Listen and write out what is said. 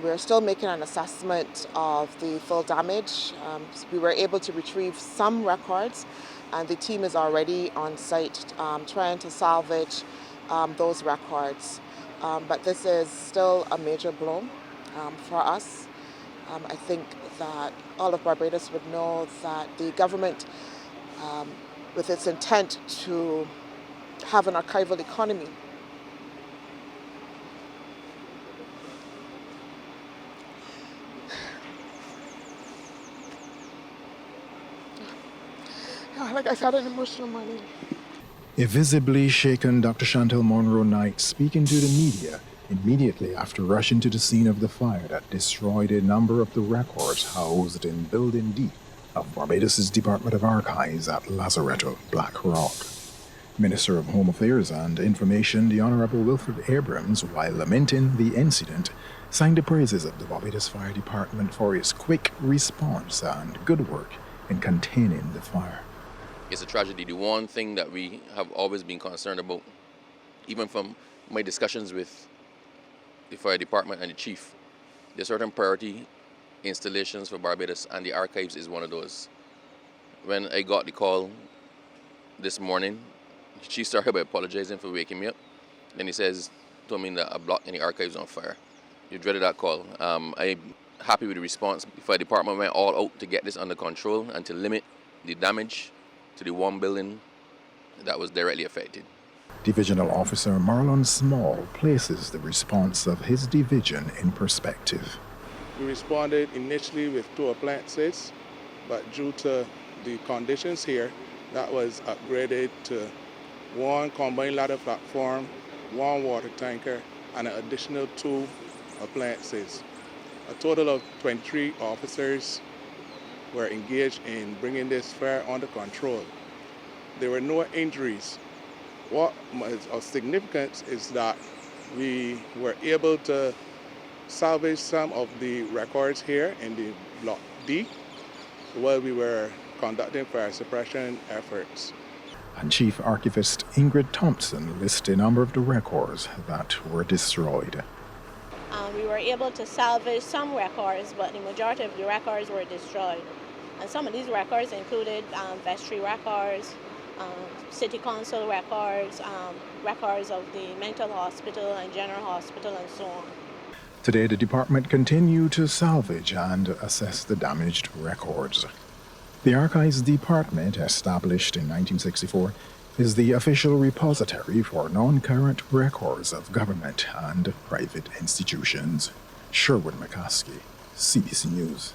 We're still making an assessment of the full damage. We were able to retrieve some records, and the team is already on site trying to salvage those records. But this is still a major blow for us. I think that all of Barbados would know that the government, with its intent to have an archival economy, like I said, an emotional morning. A visibly shaken Dr. Chantel Monroe Knight speaking to the media immediately after rushing to the scene of the fire that destroyed a number of the records housed in Building D of Barbados' Department of Archives at Lazaretto, Black Rock. Minister of Home Affairs and Information, the Honorable Wilfred Abrams, while lamenting the incident, sang the praises of the Barbados Fire Department for its quick response and good work in containing the fire. It's a tragedy. The one thing that we have always been concerned about, even from my discussions with the fire department and the chief, there's certain priority installations for Barbados, and the archives is one of those. When I got the call this morning, the chief started by apologizing for waking me up. Then he told me that a block in the archives on fire. You dreaded that call. I'm happy with the response. The fire department went all out to get this under control and to limit the damage to the one building that was directly affected. Divisional Officer Marlon Small places the response of his division in perspective. We responded initially with 2 appliances, but due to the conditions here, that was upgraded to 1 combined ladder platform, 1 water tanker, and an additional 2 appliances. A total of 23 officers were engaged in bringing this fire under control. There were no injuries. What is of significance is that we were able to salvage some of the records here in the Block D while we were conducting fire suppression efforts. And Chief Archivist Ingrid Thompson lists a number of the records that were destroyed. We were able to salvage some records, but the majority of the records were destroyed. And some of these records included vestry records, city council records, records of the mental hospital and general hospital, and so on. Today, the department continued to salvage and assess the damaged records. The Archives Department, established in 1964, is the official repository for non-current records of government and private institutions. Sherwood McCaskie, CBC News.